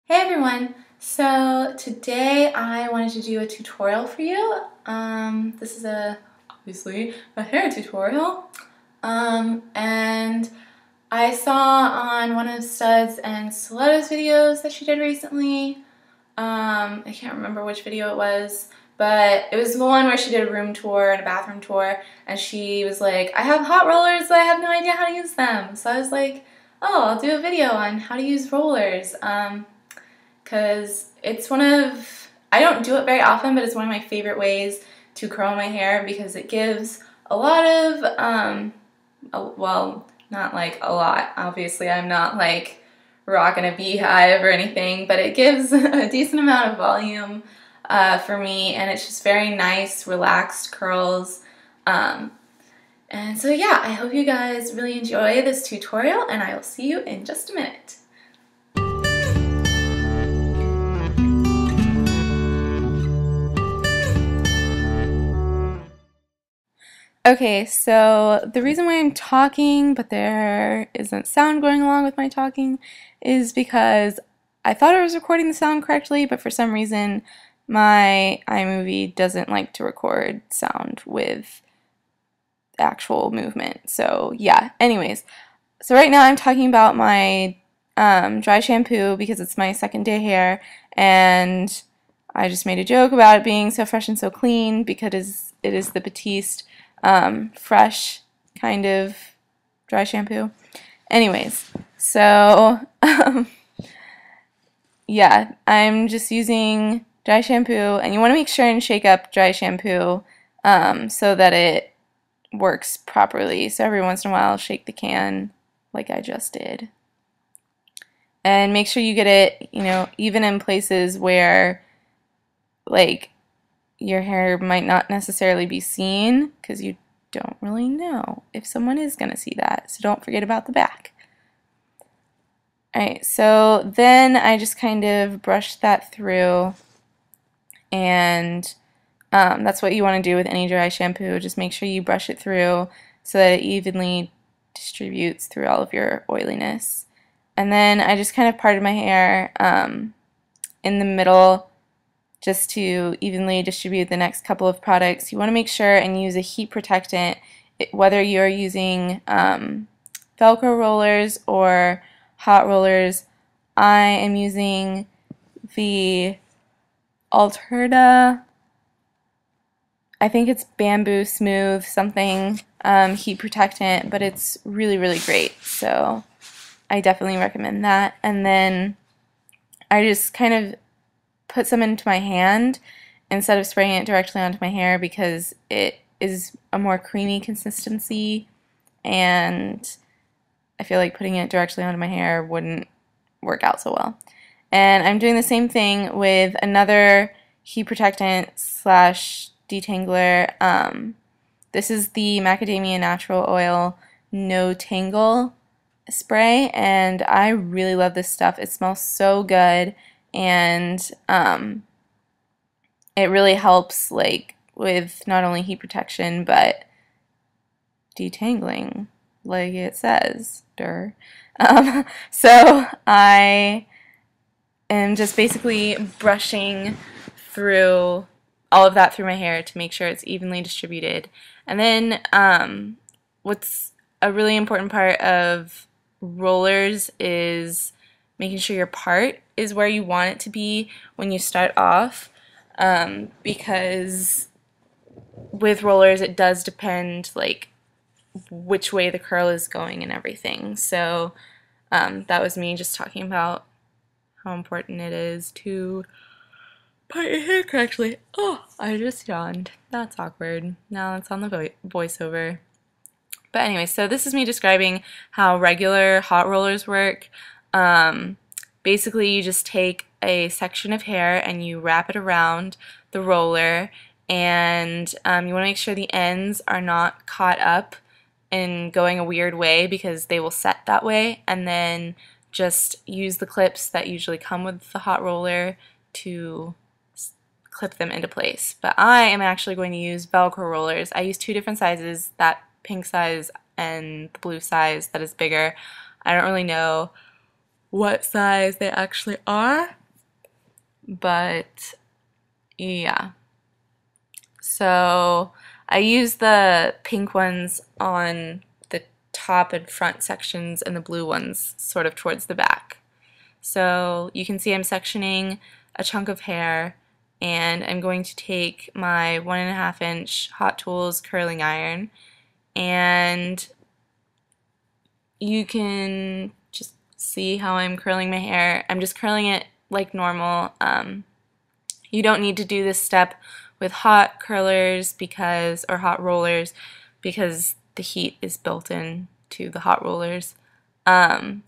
Hey everyone! So today I wanted to do a tutorial for you. This is obviously a hair tutorial. And I saw on one of Studs and Stiletto's videos that she did recently. I can't remember which video it was, but it was the one where she did a room tour and a bathroom tour, and she was like, I have hot rollers, but I have no idea how to use them. So I was like, oh, I'll do a video on how to use rollers. Because it's I don't do it very often, but it's one of my favorite ways to curl my hair because it gives a lot of, well, not like a lot. Obviously, I'm not like rocking a beehive or anything, but it gives a decent amount of volume for me, and it's just very nice, relaxed curls. And so yeah, I hope you guys really enjoy this tutorial, and I will see you in just a minute. Okay, so the reason why I'm talking, but there isn't sound going along with my talking, is because I thought I was recording the sound correctly, but for some reason my iMovie doesn't like to record sound with actual movement. So yeah, anyways. So right now I'm talking about my dry shampoo because it's my second day hair, and I just made a joke about it being so fresh and so clean because it is the Batiste fresh kind of dry shampoo. Anyways, so yeah, I'm just using dry shampoo, and you want to make sure and shake up dry shampoo so that it works properly. So every once in a while, shake the can like I just did. And make sure you get it, even in places where, like, your hair might not necessarily be seen, because you don't really know if someone is going to see that. So don't forget about the back. Alright, so then I just kind of brushed that through, and that's what you want to do with any dry shampoo. Just make sure you brush it through so that it evenly distributes through all of your oiliness. And then I just kind of parted my hair in the middle just to evenly distribute the next couple of products. You want to make sure and use a heat protectant, whether you're using Velcro rollers or hot rollers. I am using the Alterna, I think it's Bamboo Smooth something heat protectant, but it's really, really great. So I definitely recommend that. And then I just kind of put some into my hand instead of spraying it directly onto my hair because it is a more creamy consistency, and I feel like putting it directly onto my hair wouldn't work out so well. And I'm doing the same thing with another heat protectant slash detangler. This is the Macadamia Natural Oil No Tangle spray, and I really love this stuff. It smells so good, and it really helps with not only heat protection but detangling, like it says. So I am just basically brushing through all of that through my hair to make sure it's evenly distributed. And then what's a really important part of rollers is making sure your part is where you want it to be when you start off, because with rollers it does depend which way the curl is going and everything. So that was me just talking about how important it is to part your hair correctly. Oh, I just yawned. That's awkward. Now it's on the voiceover. But anyway, so this is me describing how regular hot rollers work. Basically, you just take a section of hair and you wrap it around the roller, and you want to make sure the ends are not caught up and going a weird way because they will set that way, and then just use the clips that usually come with the hot roller to clip them into place. But I am actually going to use Velcro rollers. I use two different sizes, that pink size and the blue size that is bigger. I don't really know what size they actually are, but yeah. So I use the pink ones on the top and front sections and the blue ones sort of towards the back. So you can see I'm sectioning a chunk of hair, and I'm going to take my 1.5-inch Hot Tools curling iron, and you can just see how I'm curling my hair. I'm just curling it like normal. You don't need to do this step with hot curlers or hot rollers, because the heat is built in to the hot rollers. But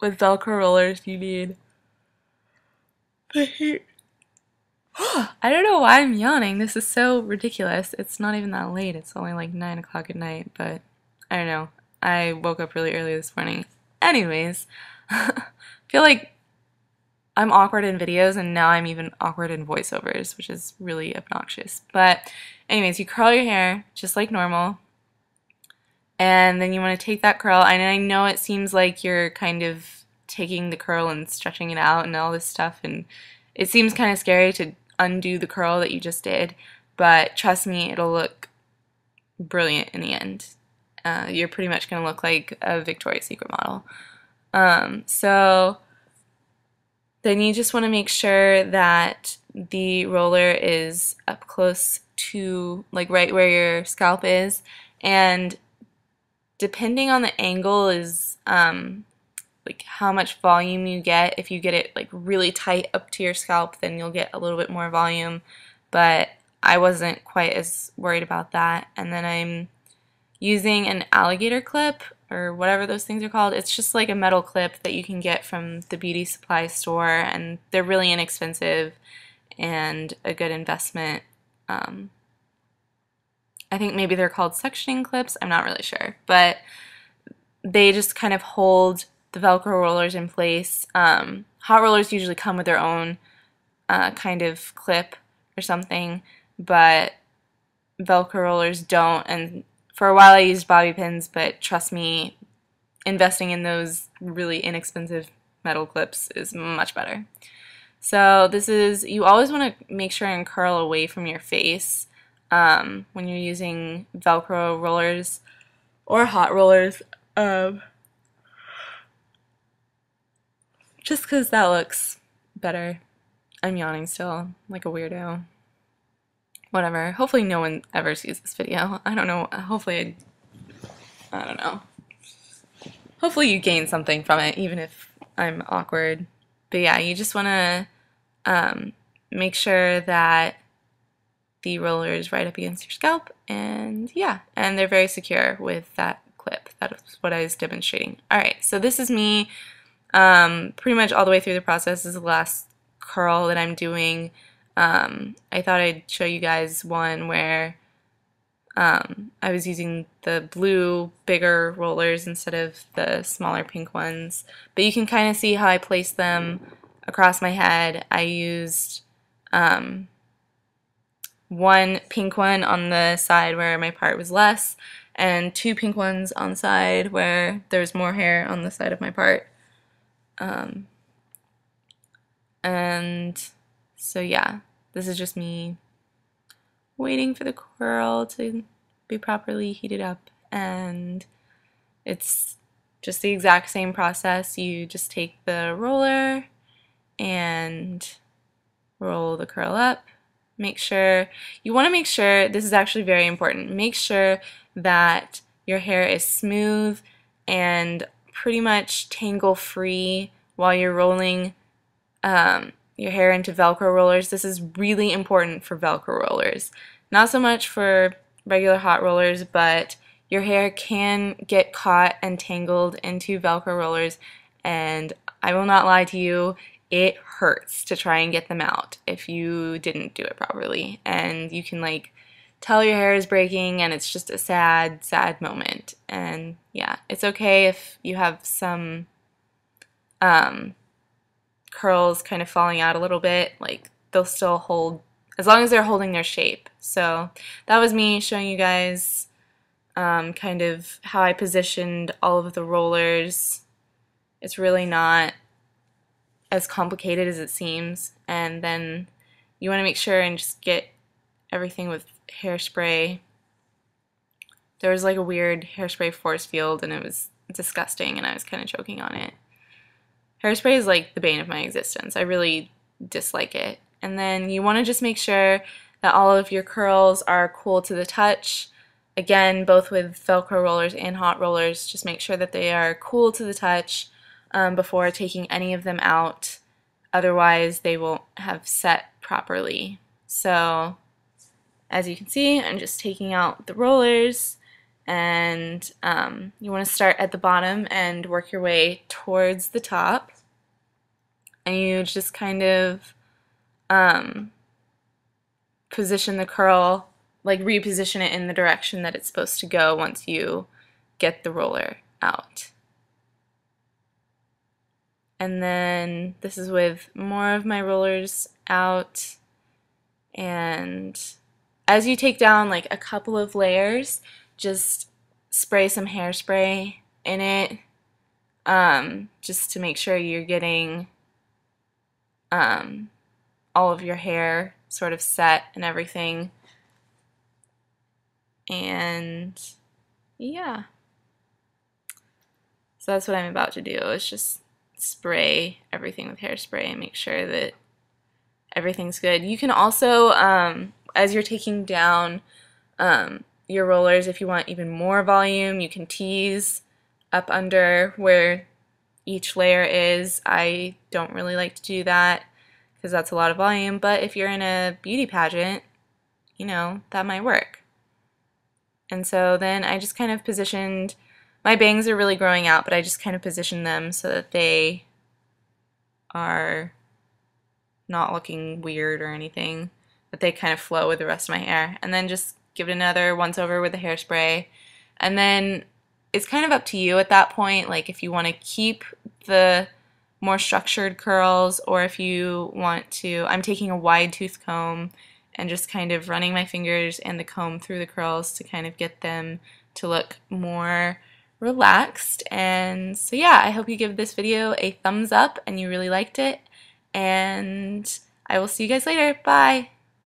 with Velcro rollers, you need the heat. I don't know why I'm yawning. This is so ridiculous. It's not even that late. It's only like 9 o'clock at night, but I don't know. I woke up really early this morning. Anyways, I feel like I'm awkward in videos, and now I'm even awkward in voiceovers, which is really obnoxious. But anyways, you curl your hair just like normal, and then you want to take that curl, and I know it seems like you're kind of taking the curl and stretching it out and all this stuff, and it seems kind of scary to undo the curl that you just did, but trust me, it'll look brilliant in the end. You're pretty much going to look like a Victoria's Secret model. So then you just want to make sure that the roller is up close to like right where your scalp is, and depending on the angle is like how much volume you get. If you get it like really tight up to your scalp, then you'll get a little bit more volume, but I wasn't quite as worried about that. And then I'm using an alligator clip, or whatever those things are called. It's just like a metal clip that you can get from the beauty supply store, and they're really inexpensive and a good investment. I think maybe they're called sectioning clips, I'm not really sure, but they just kind of hold the Velcro rollers in place. Hot rollers usually come with their own kind of clip or something, but Velcro rollers don't, and for a while I used bobby pins, but trust me, investing in those really inexpensive metal clips is much better. So you always want to make sure and curl away from your face when you're using Velcro rollers or hot rollers, just because that looks better. I'm yawning still, like a weirdo. Whatever. Hopefully no one ever sees this video. I don't know. Hopefully I don't know. Hopefully you gain something from it, even if I'm awkward. But yeah, you just want to make sure that the roller is right up against your scalp, and yeah, and they're very secure with that clip. That is what I was demonstrating. Alright, so this is me pretty much all the way through the process. This is the last curl that I'm doing. I thought I'd show you guys one where I was using the blue, bigger rollers instead of the smaller pink ones. But you can kind of see how I placed them across my head. I used one pink one on the side where my part was less, and two pink ones on the side where there's more hair on the side of my part. And so yeah, this is just me waiting for the curl to be properly heated up, and it's just the exact same process. You just take the roller and roll the curl up. You want to make sure, this is actually very important, make sure that your hair is smooth and pretty much tangle free while you're rolling your hair into Velcro rollers. This is really important for Velcro rollers. Not so much for regular hot rollers, but your hair can get caught and tangled into Velcro rollers, and I will not lie to you, it hurts to try and get them out if you didn't do it properly. And you can like tell your hair is breaking, and it's just a sad, sad moment. And yeah, it's okay if you have some curls kind of falling out a little bit, like they'll still hold as long as they're holding their shape. So that was me showing you guys kind of how I positioned all of the rollers. It's really not as complicated as it seems. And then you want to make sure and just get everything with hairspray. There was like a weird hairspray force field and it was disgusting and I was kind of choking on it. Hairspray is like the bane of my existence. I really dislike it. And then you want to just make sure that all of your curls are cool to the touch. Again, both with Velcro rollers and hot rollers, just make sure that they are cool to the touch before taking any of them out. Otherwise, they won't have set properly. So, as you can see, I'm just taking out the rollers, and you want to start at the bottom and work your way towards the top. And you just kind of position the curl, like reposition it in the direction that it's supposed to go once you get the roller out. And then this is with more of my rollers out, and as you take down like a couple of layers, just spray some hairspray in it, just to make sure you're getting all of your hair sort of set and everything. And yeah, so that's what I'm about to do, is just spray everything with hairspray and make sure that everything's good. You can also, as you're taking down your rollers, if you want even more volume, you can tease up under where each layer is. I don't really like to do that because that's a lot of volume, but if you're in a beauty pageant, you know, that might work. And so then I just kind of positioned, my bangs are really growing out, but I just kind of positioned them so that they are not looking weird or anything, that they kind of flow with the rest of my hair. And then just give it another once over with the hairspray. And then it's kind of up to you at that point, like if you want to keep the more structured curls or if you want to. I'm taking a wide tooth comb and just kind of running my fingers and the comb through the curls to kind of get them to look more relaxed. And so yeah, I hope you give this video a thumbs up and you really liked it, and I will see you guys later. Bye!